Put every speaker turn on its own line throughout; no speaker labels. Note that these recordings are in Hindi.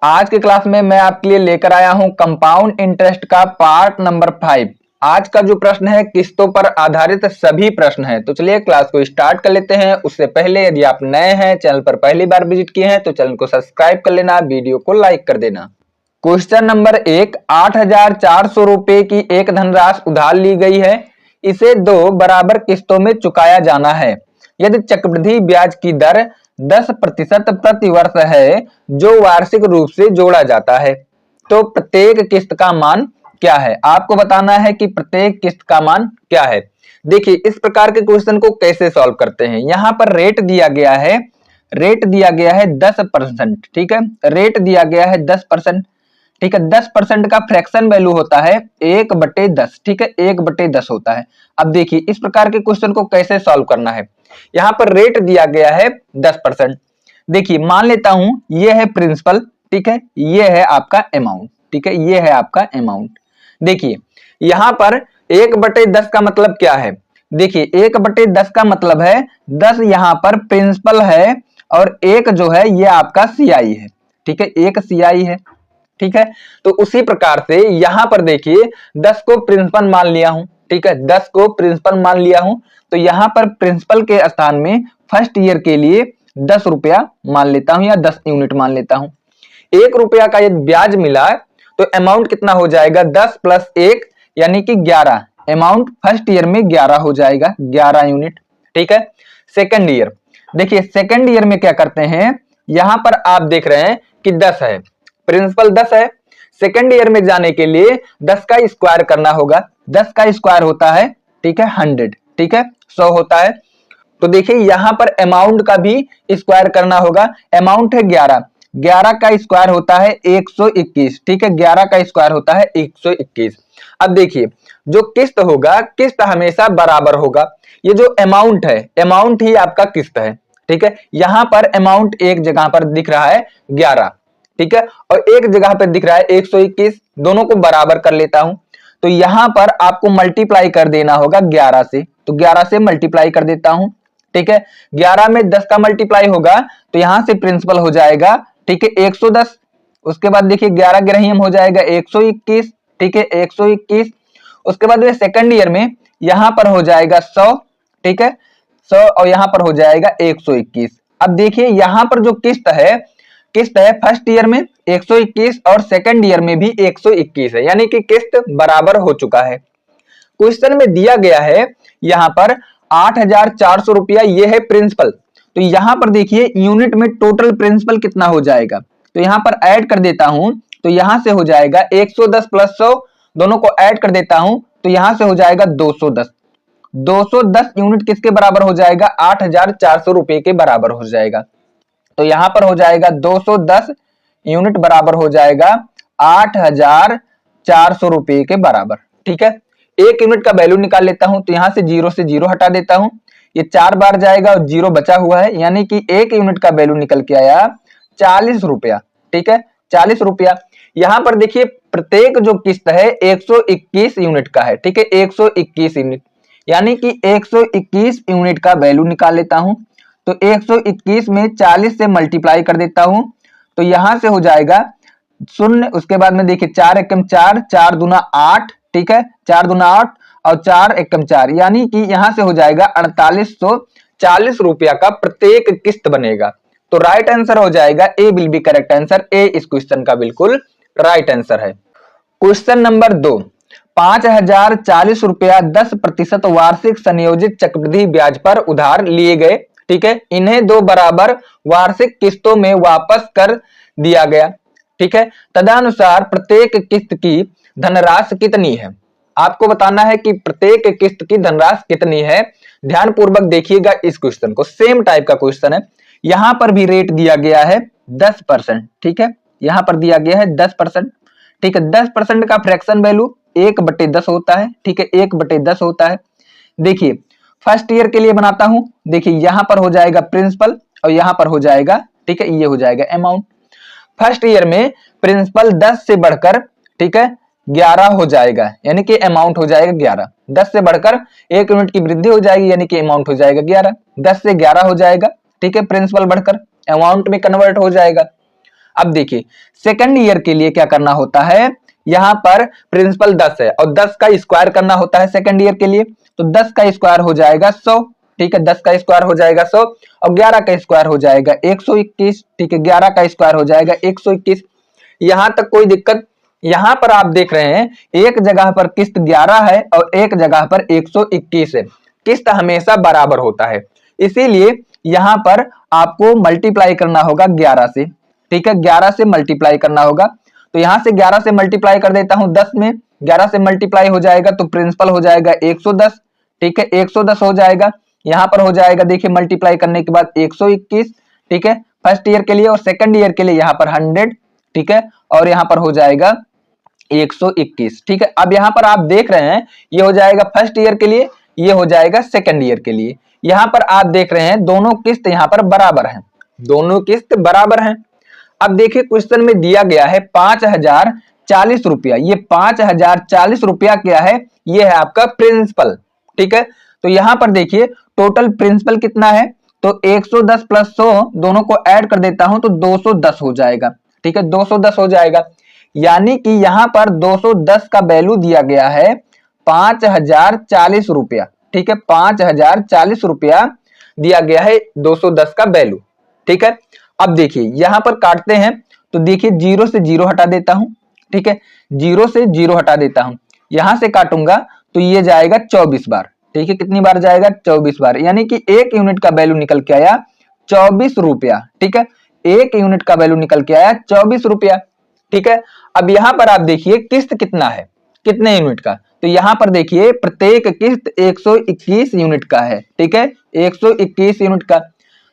आज की क्लास में मैं आपके लिए लेकर आया हूं कंपाउंड इंटरेस्ट का पार्ट नंबर 5। आज का जो प्रश्न है किस्तों पर आधारित सभी प्रश्न है। तो चलिए क्लास को स्टार्ट कर लेते हैं। उससे पहले यदि आप नए हैं, चैनल पर पहली बार विजिट किए हैं तो चैनल को सब्सक्राइब कर लेना, वीडियो को लाइक कर देना। क्वेश्चन नंबर 1, 8,400 रुपए की एक धनराशि उधार ली गई है। इसे 2 बराबर किस्तों में चुकाया जाना है। यदि चक्रवृद्धि ब्याज की दर 10% प्रति वर्ष है जो वार्षिक रूप से जोड़ा जाता है, तो प्रत्येक किस्त का मान क्या है? आपको बताना है कि प्रत्येक किस्त का मान क्या है। देखिए इस प्रकार के क्वेश्चन को कैसे सॉल्व करते हैं। यहाँ पर रेट दिया गया है, रेट दिया गया है 10%। ठीक है, रेट दिया गया है 10%। ठीक है, 10% का फ्रैक्शन वैल्यू होता है 1/10। ठीक है, 1/10 होता है। अब देखिए इस प्रकार के क्वेश्चन को कैसे सॉल्व करना है। यहाँ पर रेट दिया गया है 10%। देखिए मान लेता हूं ये है प्रिंसिपल, ठीक है, ये है आपका अमाउंट, ठीक है, ये है आपका अमाउंट। देखिए यहाँ पर 1/10 का मतलब क्या है? देखिए 1/10 का मतलब है 10 यहाँ पर प्रिंसिपल है और एक जो है ये आपका सीआई है। ठीक है, एक सीआई है। ठीक है, तो उसी प्रकार से यहां पर देखिए 10 को प्रिंसिपल मान लिया हूं। ठीक है, 10 को प्रिंसिपल मान लिया हूं, तो यहां पर प्रिंसिपल के स्थान में फर्स्ट ईयर के लिए 10 रुपया मान लेता हूं या 10 यूनिट मान लेता हूं। 1 रुपया का यदि ब्याज मिला तो अमाउंट कितना हो जाएगा? 10 + 1 यानी कि 11। अमाउंट फर्स्ट ईयर में 11 हो जाएगा, 11 यूनिट। ठीक है, सेकंड ईयर, देखिए सेकंड ईयर में क्या करते हैं, यहां पर आप देख रहे हैं कि 10 है, प्रिंसिपल 10 है। सेकंड ईयर में जाने के लिए 10 का स्क्वायर करना होगा। 10 का स्क्वायर होता है, ठीक है, 100। ठीक है, 100 होता है। तो देखिए यहां पर अमाउंट का भी स्क्वायर करना होगा। अमाउंट है 11, 11 का स्क्वायर होता है 121। ठीक है, 11 का स्क्वायर होता है 121। अब देखिए जो किस्त होगा, किस्त हमेशा बराबर होगा। ये जो अमाउंट है, अमाउंट ही आपका किस्त है। ठीक है, यहां पर अमाउंट एक जगह पर दिख रहा है 11, ठीक है, और एक जगह पे दिख रहा है 121, दोनों को बराबर कर लेता हूं। तो यहां पर आपको मल्टीप्लाई कर देना होगा 11 से, तो 11 से मल्टीप्लाई कर देता हूं। ठीक है, 11 में 10 का मल्टीप्लाई होगा तो यहां से प्रिंसिपल हो जाएगा, ठीक है, 110। उसके बाद देखिए 11 ग्रहियम हो जाएगा 121। ठीक है, 121। उसके बाद सेकंड ईयर में यहां पर हो जाएगा 100। ठीक है, 100 और यहां पर हो जाएगा 121। अब देखिए यहां पर जो किस्त है फर्स्ट ईयर में 121 और सेकंड ईयर में भी 121 है, यानी कि किस्त बराबर हो चुका है। क्वेश्चन में दिया गया है यहां पर 8,400 रुपया, ये है प्रिंसिपल। तो यहां पर देखिए यूनिट में टोटल प्रिंसिपल कितना हो जाएगा, तो यहां पर ऐड कर देता हूं। तो यहां से हो जाएगा 110 + 100, दोनों को ऐड कर देता हूं तो यहां से हो जाएगा 210। 210 यूनिट किसके बराबर हो जाएगा? 8,400 रुपए के बराबर हो जाएगा। तो यहां पर हो जाएगा 210 यूनिट बराबर हो जाएगा 8,400 रुपए के बराबर। ठीक है, एक यूनिट का वैल्यू निकाल लेता हूं, तो यहां से 0 हटा देता हूं, ये 4 बार जाएगा और 0 बचा हुआ है, यानी कि एक यूनिट का वैल्यू निकल के आया 40 रुपया। ठीक है, 40 रुपया। यहां पर देखिए प्रत्येक जो किस्त है 121 यूनिट का है। ठीक है, 121 यूनिट, यानी कि 121 यूनिट का वैल्यू निकाल लेता हूं। तो 121 में 40 से मल्टीप्लाई कर देता हूं, तो यहां से हो जाएगा 0। उसके बाद में देखिए 4 एकम 4, 4 दूना 8। ठीक है, 4 दूना 8 और 4 एकम 4, यानी कि यहां से हो जाएगा 4840 रुपया का प्रत्येक किस्त बनेगा। तो राइट आंसर हो जाएगा ए विल बी करेक्ट आंसर। ए इस क्वेश्चन का बिल्कुल राइट आंसर है। क्वेश्चन नंबर 2, 5,040 रुपया 10% वार्षिक संयोजित चक्रवृद्धि ब्याज पर उधार लिए गए। ठीक है, इन्हें 2 बराबर वार्षिक किस्तों में वापस कर दिया गया। ठीक है, तदनुसार प्रत्येक किस्त की धनराशि कितनी है? आपको बताना है कि प्रत्येक किस्त की धनराशि कितनी है। ध्यान पूर्वक देखिएगा इस क्वेश्चन को, सेम टाइप का क्वेश्चन है। यहां पर भी रेट दिया गया है 10%। ठीक है, यहां पर दिया गया है 10%। ठीक है, 10% का फ्रैक्शन वैल्यू 1/10 होता है। ठीक है, 1/10 होता है। देखिए फर्स्ट ईयर के लिए बनाता हूं, देखिए यहां पर हो जाएगा प्रिंसिपल और यहां पर हो जाएगा, ठीक है, ये हो जाएगा अमाउंट। फर्स्ट ईयर में प्रिंसिपल 10 से बढ़कर, ठीक है, 11 हो जाएगा, यानी कि अमाउंट हो जाएगा 11। 10 से बढ़कर 1 यूनिट की वृद्धि हो जाएगी, यानी कि अमाउंट हो जाएगा 11। 10 से 11 हो जाएगा, ठीक है, प्रिंसिपल बढ़कर अमाउंट में कन्वर्ट हो जाएगा। अब देखिए सेकंड ईयर के लिए क्या करना होता है, यहाँ पर प्रिंसिपल 10 है और 10 का स्क्वायर करना होता है सेकंड ईयर के लिए, तो 10 का स्क्वायर हो जाएगा 100, ठीक है, 10 का स्क्वायर हो जाएगा 100 और 11 का स्क्वायर हो जाएगा 121, ठीक है, 11 का स्क्वायर हो जाएगा 121। यहां तक कोई दिक्कत? यहां पर आप देख रहे हैं एक जगह पर किस्त 11 है और एक जगह पर 121 है, किस्त हमेशा बराबर होता है, इसीलिए यहां पर आपको मल्टीप्लाई करना होगा 11 से, ठीक है, 11 से मल्टीप्लाई करना होगा। तो यहां से 11 से मल्टीप्लाई कर देता हूं 10 में, 11 से मल्टीप्लाई हो जाएगा तो प्रिंसिपल हो जाएगा 110, ठीक है, 110 हो जाएगा। यहां पर हो जाएगा देखिए मल्टीप्लाई करने के बाद 121, ठीक है, फर्स्ट ईयर के लिए, और सेकंड ईयर के लिए यहां पर 100, ठीक है, और यहां पर हो जाएगा 121, ठीक है। अब यहां पर आप देख रहे हैं ये हो जाएगा फर्स्ट ईयर के लिए, ये हो जाएगा सेकंड ईयर के लिए। यहां पर आप देख रहे हैं दोनों किस्त यहां पर बराबर हैं, दोनों किस्त बराबर हैं। अब देखिए क्वेश्चन में दिया गया है 5040 रुपया, ये 5040 रुपया क्या है, ये है आपका प्रिंसिपल, ठीक है। तो यहां पर देखिए टोटल प्रिंसिपल कितना है, तो 110 प्लस 100 दोनों को ऐड कर देता हूं तो 210 हो जाएगा, ठीक है, 210 हो जाएगा। यानी कि यहां पर 210 का वैल्यू दिया गया है 5040 रुपया, ठीक है, 5040 रुपया दिया गया है 210 का वैल्यू, ठीक है। अब देखिए यहां पर काटते हैं तो देखिए 0 से 0 हटा देता हूं, ठीक है, 0 से 0 हटा देता हूं, यहां से काटूंगा तो ये जाएगा 24 बार, ठीक है, कितनी बार जाएगा 24 बार, यानी कि एक यूनिट का वैल्यू निकल के आया 24 रुपया, ठीक है, एक यूनिट का वैल्यू निकल के आया 24 रुपया, ठीक है। अब यहां पर आप देखिए किस्त कितना है, कितने यूनिट का, तो यहां पर देखिए प्रत्येक किस्त 121 यूनिट का है, ठीक है, 121 यूनिट का,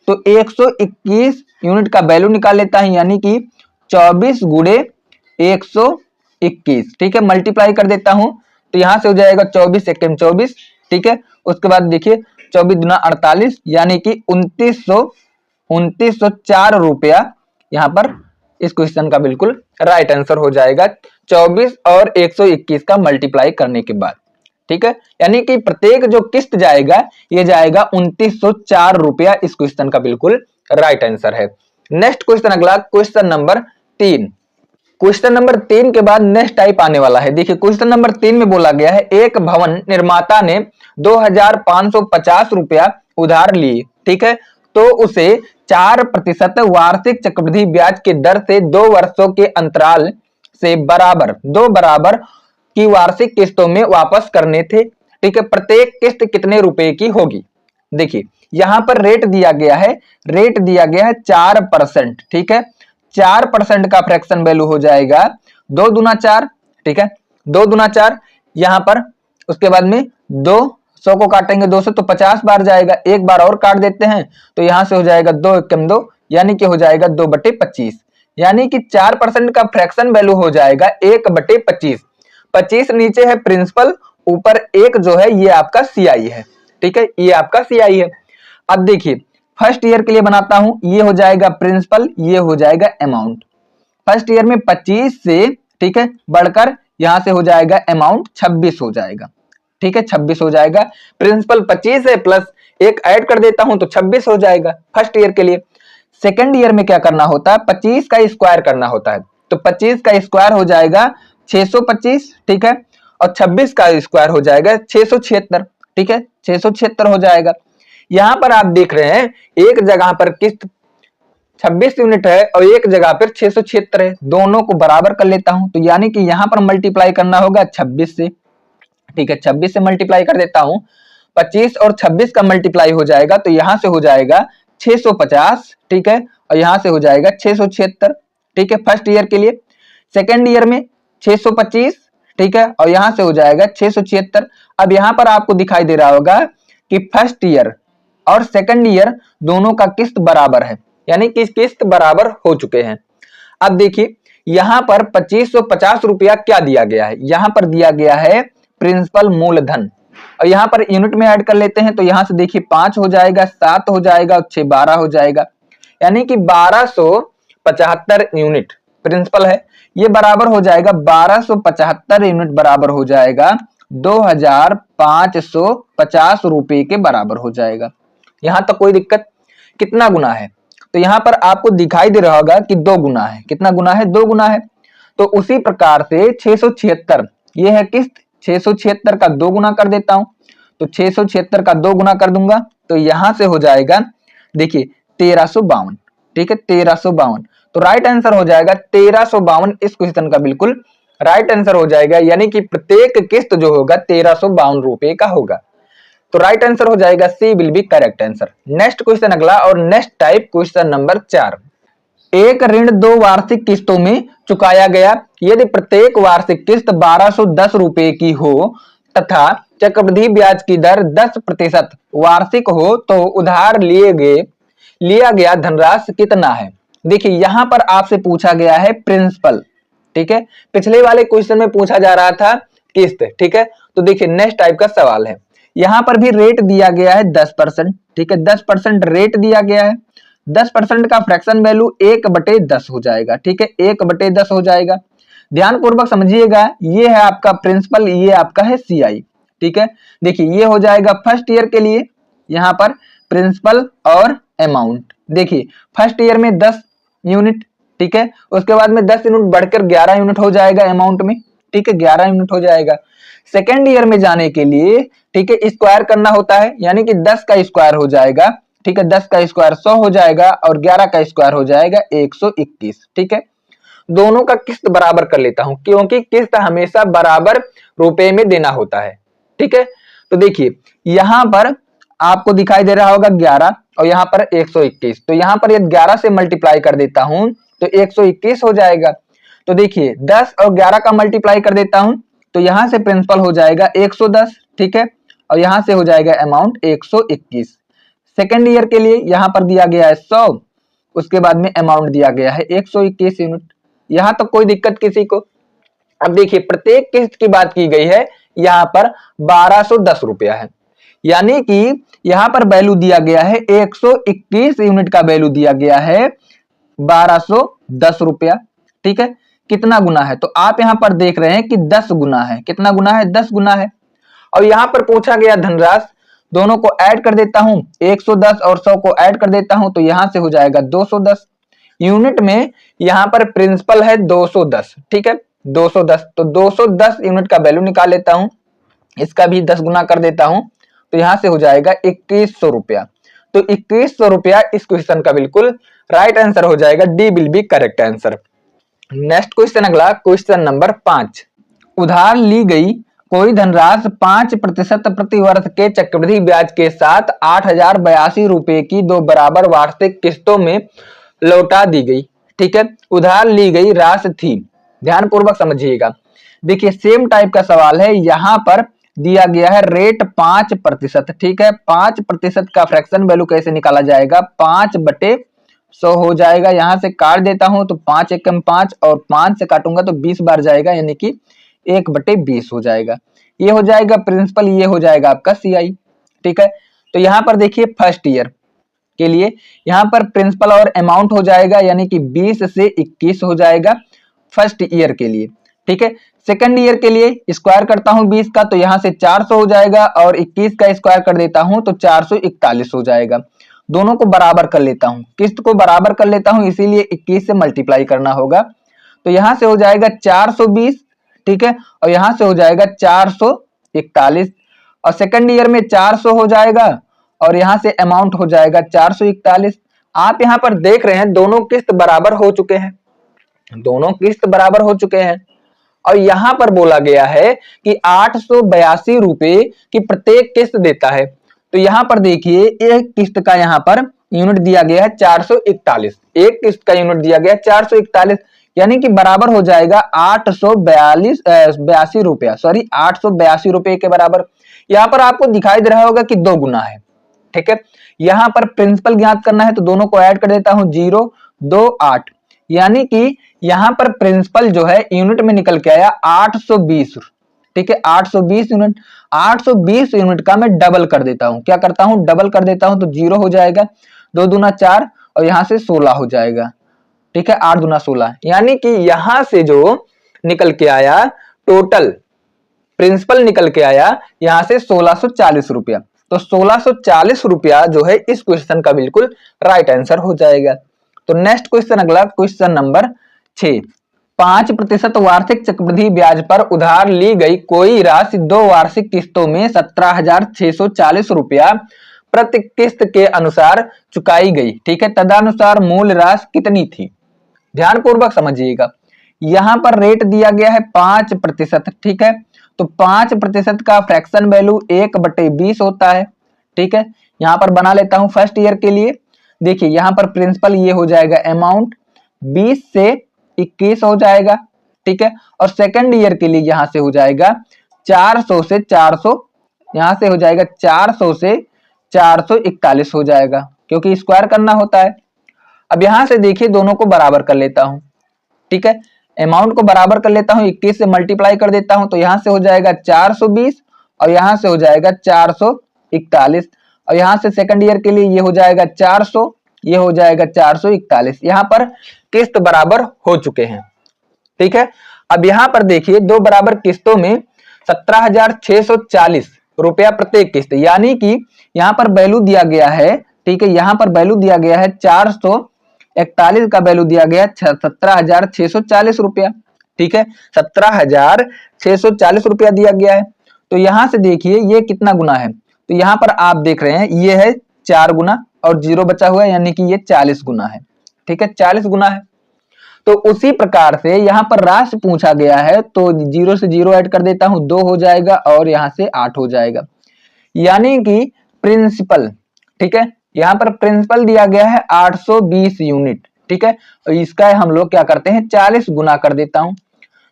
तो 121 यूनिट का वैल्यू निकाल लेता है, यानी कि 24 गुणे 121, ठीक है, मल्टीप्लाई कर देता हूं तो यहां से हो जाएगा 24 एकम 24, ठीक है। उसके बाद देखिए 24 दुना 48, यानी कि 2904 रुपया यहां पर इस क्वेश्चन का बिल्कुल राइट आंसर हो जाएगा 24 और 121 का मल्टीप्लाई करने के बाद, ठीक है, यानी कि प्रत्येक जो किस्त जाएगा ये जाएगा 2904 रुपया, इस क्वेश्चन का बिल्कुल राइट आंसर है। नेक्स्ट क्वेश्चन अगला क्वेश्चन नंबर 3, क्वेश्चन नंबर 3 के बाद नेक्स्ट टाइप आने वाला है। देखिए क्वेश्चन नंबर 3 में बोला गया है एक भवन निर्माता ने 2550 रुपया उधार लिए, ठीक है, तो उसे 4% वार्षिक चक्रवृद्धि ब्याज की दर से 2 वर्षों के अंतराल से दो बराबर की वार्षिक किस्तों में वापस करने थे, ठीक है, प्रत्येक किस्त कितने रुपए की होगी। देखिए यहां पर रेट दिया गया है, रेट दिया गया है 4%, ठीक है, 4% का फ्रैक्शन वैल्यू हो जाएगा 2 दूना 4, ठीक है, 2 दूना 4, यहां पर उसके बाद में 200 को काटेंगे 200 तो 50 बार जाएगा, एक बार और काट देते हैं तो यहां से हो जाएगा 2 एकम 2, यानी कि हो जाएगा 2/25, यानी कि 4% का फ्रैक्शन वैल्यू हो जाएगा 1/25, 25 नीचे है प्रिंसिपल, ऊपर एक जो है ये आपका सीआई है, ठीक है, ये आपका सीआई है। अब देखिए फर्स्ट ईयर के लिए बनाता हूं, ये हो जाएगा प्रिंसिपल, ये हो जाएगा अमाउंट, फर्स्ट ईयर में 25 से, ठीक है, बढ़कर यहां से हो जाएगा अमाउंट 26 हो जाएगा, ठीक है, 26 हो जाएगा, प्रिंसिपल 25 है प्लस एक ऐड कर देता हूं तो 26 हो जाएगा फर्स्ट ईयर के लिए। सेकंड ईयर में क्या करना होता है, 25 का स्क्वायर करना होता है, तो 25 का स्क्वायर हो जाएगा 625, ठीक है, और 26 का स्क्वायर हो जाएगा 676, ठीक है, 676 हो जाएगा। यहां पर आप देख रहे हैं एक जगह पर किस्त 26 यूनिट है और एक जगह पर 676 है, दोनों को बराबर कर लेता हूं, तो यानी कि यहां पर मल्टीप्लाई करना होगा 26 से, ठीक है, 26 से मल्टीप्लाई कर देता हूं, 25 और 26 का मल्टीप्लाई हो जाएगा तो यहां से हो जाएगा 650, ठीक है, और यहां से हो जाएगा 676, ठीक है, फर्स्ट ईयर के लिए। सेकेंड ईयर में 625, ठीक है, और यहां से हो जाएगा 676। अब यहां पर आपको दिखाई दे रहा होगा कि फर्स्ट ईयर और सेकंड ईयर दोनों का किस्त बराबर है, यानी कि किस्त बराबर हो चुके हैं। अब देखिए यहां पर 2550 रुपया क्या दिया गया है, यहां पर दिया गया है प्रिंसिपल मूलधन, और यहां पर यूनिट में ऐड कर लेते हैं तो यहां से देखिए 5 हो जाएगा, 7 हो जाएगा और 6 12 हो जाएगा, यानी कि 1275 यूनिट प्रिंसिपल है, ये बराबर हो जाएगा 1275 यूनिट बराबर हो जाएगा 2550 रुपए के बराबर हो जाएगा। यहां तक कोई दिक्कत? कितना गुना है? तो यहाँ पर आपको दिखाई दे रहा होगा कि 2 गुना है। कितना गुना है? 2 गुना है। तो उसी प्रकार से 676 ये है किस्त, 676 का 2 गुना कर देता हूं। तो 676 का 2 गुना कर दूंगा तो यहां से हो जाएगा, देखिए 1352। ठीक है, 1352। तो राइट आंसर हो जाएगा 1352। इस क्वेश्चन का बिल्कुल राइट आंसर हो जाएगा, यानी कि प्रत्येक किस्त जो होगा 1352 रुपए का होगा। तो राइट आंसर हो जाएगा C will be correct answer. Next question अगला और नेक्स्ट टाइप क्वेश्चन नंबर 4। एक ऋण 2 वार्षिक किस्तों में चुकाया गया यदि प्रत्येक वार्षिक किस्त 1210 रुपए की हो तथा चक्रवृद्धि ब्याज की दर 10% वार्षिक हो तो उधार लिया गया धनराशि कितना है? देखिए यहां पर आपसे पूछा गया है प्रिंसिपल। ठीक है, पिछले वाले क्वेश्चन में पूछा जा रहा था किस्त। ठीक है, तो देखिए नेक्स्ट टाइप का सवाल है। यहां पर भी रेट दिया गया है 10%। ठीक है, 10% रेट दिया गया है। 10% का फ्रैक्शन वैल्यू 1/10 हो जाएगा। ठीक है, 1/10 हो जाएगा। ध्यान पूर्वक समझिएगा, ये है आपका प्रिंसिपल, ये आपका है सीआई। ठीक है, देखिए ये हो जाएगा फर्स्ट ईयर के लिए, यहां पर प्रिंसिपल और अमाउंट। देखिए फर्स्ट ईयर में 10 यूनिट। ठीक है, उसके बाद में 10 यूनिट बढ़कर 11 यूनिट हो जाएगा अमाउंट में। ठीक है, 11 यूनिट हो जाएगा। सेकेंड ईयर में जाने के लिए, ठीक है, स्क्वायर करना होता है, यानी कि 10 का स्क्वायर हो जाएगा। ठीक है, 10 का स्क्वायर 100 हो जाएगा और 11 का स्क्वायर हो जाएगा 121। ठीक है, दोनों का किस्त बराबर कर लेता हूं क्योंकि किस्त हमेशा बराबर रुपए में देना होता है। ठीक है, तो देखिए यहां पर आपको दिखाई दे रहा होगा 11 और यहां पर 121। तो यहां पर यदि 11 से मल्टीप्लाई कर देता हूं तो 121 हो जाएगा। तो देखिए 10 और 11 का मल्टीप्लाई कर देता हूं तो यहां से प्रिंसिपल हो जाएगा 110। ठीक है, और यहां से हो जाएगा अमाउंट 121। सेकेंड ईयर के लिए यहां पर दिया गया है 100, उसके बाद में अमाउंट दिया गया है 121 यूनिट। यहां तक कोई दिक्कत किसी को? अब देखिए प्रत्येक किस्त की बात की गई है, यहां पर 1210 रुपया है, यानी कि यहां पर वैल्यू दिया गया है 121 यूनिट का वैल्यू दिया गया है 1210 रुपया। ठीक है, कितना गुना है? तो आप यहां पर देख रहे हैं कि 10 गुना है। कितना गुना है? 10 गुना है। और यहां पर पूछा गया धनराशि, दोनों को ऐड कर देता हूं, 110 और 100 को ऐड कर देता हूं तो यहां से हो जाएगा 210 यूनिट में। यहां पर प्रिंसिपल है 210। ठीक है, 210। तो 210 यूनिट का वैल्यू निकाल लेता हूं, इसका भी 10 गुना कर देता हूं तो यहां से हो जाएगा 2100 रुपया। तो 2100 रुपया इस क्वेश्चन का बिल्कुल राइट आंसर हो जाएगा। D will be correct answer. Next question अगला क्वेश्चन नंबर 5। उधार ली गई कोई धनराशि 5% प्रति वर्ष के चक्रवृद्धि ब्याज के साथ 8082 रुपए की 2 बराबर वार्षिक किस्तों में लौटा दी गई। ठीक है, उधार ली गई राशि थी। ध्यान पूर्वक समझिएगा, देखिए सेम टाइप का सवाल है। यहां पर दिया गया है रेट 5%। ठीक है, 5% का फ्रैक्शन वैल्यू कैसे निकाला जाएगा? 5/100 हो जाएगा। यहां से काट देता हूं तो 5 एकम 5 और 5 से काटूंगा तो 20 बार जाएगा, यानी कि 1/20 हो जाएगा। ये हो जाएगा प्रिंसिपल, ये हो जाएगा आपका सीआई। ठीक है, तो यहां पर देखिए फर्स्ट ईयर के लिए यहां पर प्रिंसिपल और अमाउंट हो जाएगा, यानी कि 20 से 21 हो जाएगा फर्स्ट ईयर के लिए। ठीक है, सेकंड ईयर के लिए स्क्वायर करता हूं 20 का तो यहां से 400 हो जाएगा और 21 का स्क्वायर कर देता हूं तो 441 हो जाएगा। दोनों को बराबर कर लेता हूं, किस्त को बराबर कर लेता हूं, इसीलिए 21 से मल्टीप्लाई करना होगा। तो यहां से हो जाएगा 420। ठीक है, और यहां से हो जाएगा 441 और सेकंड ईयर में 400 हो जाएगा और यहां से अमाउंट हो जाएगा 441। आप यहां पर देख रहे हैं दोनों किस्त बराबर हो चुके हैं, दोनों किस्त बराबर हो चुके हैं। और यहां पर बोला गया है कि 882 रुपए की प्रत्येक किस्त देता है। तो यहां पर देखिए एक किस्त का यहां पर यूनिट दिया गया है 441, एक किस्त का यूनिट दिया गया है 441, यानी कि बराबर हो जाएगा 882 रुपया, सॉरी 882 रुपए के बराबर। यहां पर आपको दिखाई दे रहा होगा कि 2 गुना है। ठीक है, यहां पर प्रिंसिपल ज्ञात करना है तो दोनों को ऐड कर देता हूं, 0 2 8, यानी कि यहां पर प्रिंसिपल जो है यूनिट में निकल के आया 820। ठीक है, 820 यूनिट। 820 यूनिट का मैं डबल कर देता हूं, क्या करता हूं? डबल कर देता हूं तो 0 हो जाएगा, 2 दूना 4 और यहां से 16 हो जाएगा। ठीक है, 8 दूना 16, यानी कि यहां से जो निकल के आया टोटल प्रिंसिपल निकल के आया यहां से 1640 रुपया। तो 1640 रुपया जो है इस क्वेश्चन का बिल्कुल राइट आंसर हो जाएगा। तो नेक्स्ट क्वेश्चन, अगला क्वेश्चन नंबर 6, 5% वार्षिक चक्रवृद्धि ब्याज पर उधार ली गई कोई राशि 2 वार्षिक किस्तों में 17,640 रुपया प्रति किस्त के अनुसार चुकाई गई। ठीक है, तदनुसार मूल राशि कितनी थी? ध्यान पूर्वक समझिएगा। यहां पर रेट दिया गया है 5%। ठीक है, तो 5% का फ्रैक्शन वैल्यू 1/20 होता है। ठीक है, यहां पर बना लेता हूं फर्स्ट ईयर के लिए। देखिए यहां पर प्रिंसिपल ये हो जाएगा अमाउंट 20 से 21 हो जाएगा। ठीक है, और सेकंड ईयर के लिए यहां से हो जाएगा 400 से 400, यहां से हो जाएगा 400 से 441 हो जाएगा, क्योंकि स्क्वायर करना होता है। अब यहां से देखिए दोनों को बराबर कर लेता हूं। ठीक है, अमाउंट को बराबर कर लेता हूं, 21 से मल्टीप्लाई कर देता हूं, तो यहां से हो जाएगा 420 और यहां से हो जाएगा 441, और यहां से सेकंड ईयर के लिए ये हो जाएगा 400, ये हो जाएगा 441। यहां पर किस्त बराबर हो चुके हैं। ठीक है, अब यहां पर देखिए दो बराबर किस्तों में 17,640 रुपया प्रत्येक किस्त, यानी कि यहां पर वैल्यू दिया गया है। ठीक है, यहां पर वैल्यू दिया गया है 441 का वैल्यू दिया गया 17,640 रुपया। ठीक है, 17,640 रुपया दिया गया है। तो यहां से देखिए ये कितना गुना है, तो यहां पर आप देख रहे हैं ये है 4 गुना और 0 बचा हुआ है, यानी कि ये 40 गुना है। ठीक है, 40 गुना है। तो उसी प्रकार से यहां पर राशि पूछा गया है, तो 0 से 0 ऐड कर देता हूं, 2 हो जाएगा और यहां से 8 हो जाएगा, यानी कि प्रिंसिपल। ठीक है, यहां पर प्रिंसिपल दिया गया है 820 यूनिट। ठीक है, और इसका हम लोग क्या करते हैं 40 गुना कर देता हूं,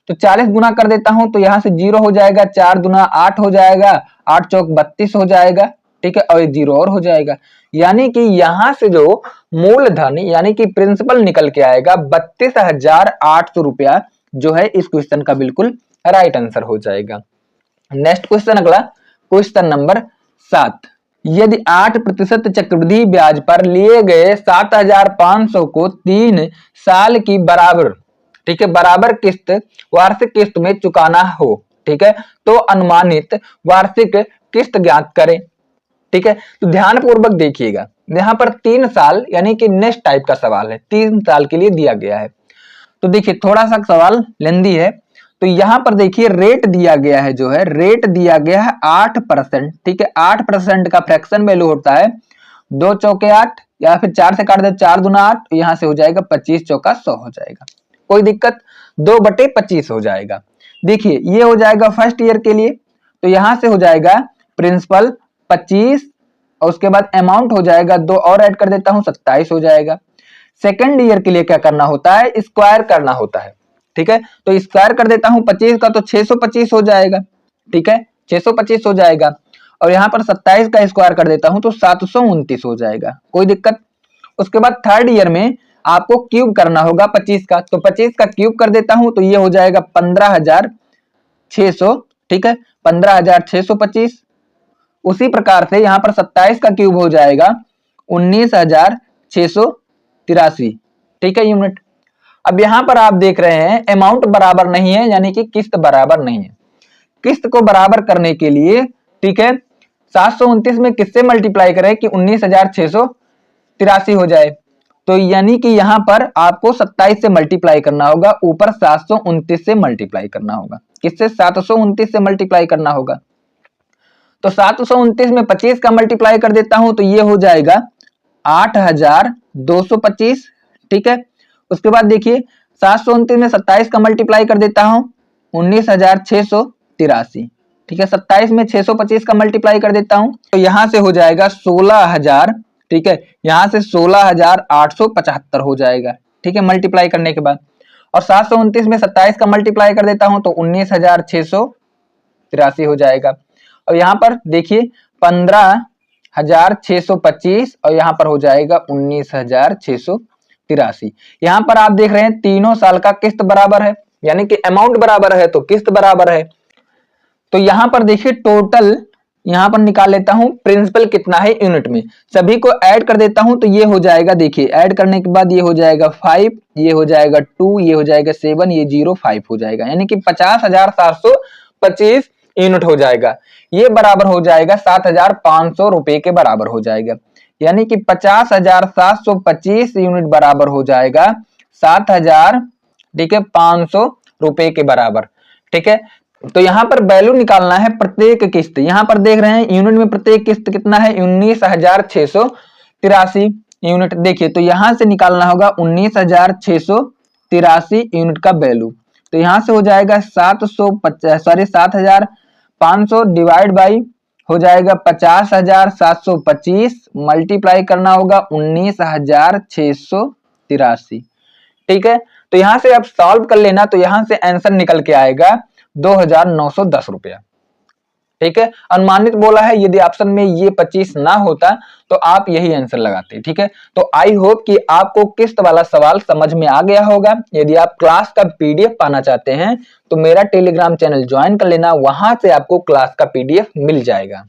तो 40 गुना कर देता हूं, तो यहां से 0 हो जाएगा, 4 दुना 8 हो जाएगा, 8 चौक 32 हो जाएगा। ठीक है, और एक 0 और हो जाएगा, यानी कि यहां से जो मूलधन यानी कि प्रिंसिपल निकल के आएगा 32,800 रुपया, जो है इस क्वेश्चन का बिल्कुल राइट आंसर हो जाएगा। नेक्स्ट क्वेश्चन, अगला क्वेश्चन नंबर 7, यदि 8% चक्रवृद्धि ब्याज पर लिए गए 7,500 को 3 साल की बराबर, ठीक है, बराबर किस्त वार्षिक किस्त में चुकाना हो, ठीक है, तो अनुमानित वार्षिक किस्त ज्ञात करें। ठीक है, तो ध्यान पूर्वक देखिएगा, यहाँ पर 3 साल यानी कि नेक्स्ट टाइप का सवाल है, 3 साल के लिए दिया गया है। तो देखिए थोड़ा सा सवाल लेंदी है, तो यहां पर देखिए रेट दिया गया है, जो है रेट दिया गया है 8%। ठीक है, 8% का फ्रैक्शन वैल्यू होता है 2 चौके 8, या फिर 4 से काट दे 4 दुना 8, यहां से हो जाएगा 25 चौका 100 हो जाएगा, कोई दिक्कत, 2/25 हो जाएगा। देखिए ये हो जाएगा फर्स्ट ईयर के लिए, तो यहां से हो जाएगा प्रिंसिपल 25 और उसके बाद अमाउंट हो जाएगा 2 और ऐड कर देता हूं 27 हो जाएगा। सेकेंड ईयर के लिए क्या करना होता है, स्क्वायर करना होता है। ठीक है, तो स्क्वायर कर देता हूं 25 का, तो 625 हो जाएगा। ठीक है, 625 हो जाएगा, और यहां पर 27 का स्क्वायर कर देता हूं तो 729 हो जाएगा, कोई दिक्कत। उसके बाद थर्ड ईयर में आपको क्यूब करना होगा 25 का, तो 25 का क्यूब कर देता हूं तो ये हो जाएगा 15,600। ठीक है, 15,625। उसी प्रकार से यहां पर 27 का क्यूब हो जाएगा 19,683। ठीक है यूनिट। अब यहां पर आप देख रहे हैं अमाउंट बराबर नहीं है, यानी कि किस्त बराबर नहीं है। किस्त को बराबर करने के लिए, ठीक है, 729 में किससे मल्टीप्लाई करें कि 19,683 हो जाए, तो यानी कि यहां पर आपको 27 से मल्टीप्लाई करना होगा, ऊपर 729 से मल्टीप्लाई करना होगा। किससे? 729 से मल्टीप्लाई करना होगा। तो 729 में 25 का मल्टीप्लाई कर देता हूं तो ये हो जाएगा 8,225। ठीक है, उसके बाद देखिए 729 में 27 का मल्टीप्लाई कर देता हूं 19,683। ठीक है, 27 में 625 का मल्टीप्लाई कर देता हूं तो यहां से हो जाएगा 16,000। ठीक है, यहां से 16,875 हो जाएगा। ठीक है, मल्टीप्लाई करने के बाद, और 729 में 27 का मल्टीप्लाई कर देता हूं तो 19,683 हो जाएगा। और यहां पर देखिए 15,625 और यहां पर हो जाएगा 19,683। यहां पर आप देख रहे हैं तीनों साल का किस्त बराबर है, यानी कि अमाउंट बराबर है तो किस्त बराबर है। तो यहां पर देखिए टोटल यहां पर निकाल लेता हूं प्रिंसिपल कितना है यूनिट में, सभी को ऐड कर देता हूं तो ये हो जाएगा, देखिए ऐड करने के बाद ये हो जाएगा 5, ये हो जाएगा 2, ये हो जाएगा 7, ये 0, 5 हो जाएगा, यानी कि 50,725 यूनिट हो जाएगा। ये बराबर हो जाएगा 7,500 रुपए के बराबर हो जाएगा, यानी कि 50,725 यूनिट बराबर हो जाएगा 7,000, ठीक है, 500 रुपए के बराबर। ठीक है, तो यहाँ पर वैल्यू निकालना है प्रत्येक किस्त। यहाँ पर देख रहे हैं यूनिट में प्रत्येक किस्त कितना है, 19,683 यूनिट। देखिए तो यहाँ से निकालना होगा 19,683 यूनिट का वैल्यू। तो यहाँ से हो जाएगा 7,500 डिवाइड बाई हो जाएगा 50,725, मल्टीप्लाई करना होगा 19,683। ठीक है, तो यहां से अब सॉल्व कर लेना, तो यहां से आंसर निकल के आएगा 2,910 रुपया। ठीक है, अनुमानित बोला है, यदि ऑप्शन में ये 25 ना होता तो आप यही आंसर लगाते। ठीक है, तो आई होप कि आपको किस्त वाला सवाल समझ में आ गया होगा। यदि आप क्लास का पीडीएफ पाना चाहते हैं तो मेरा टेलीग्राम चैनल ज्वाइन कर लेना, वहां से आपको क्लास का पीडीएफ मिल जाएगा।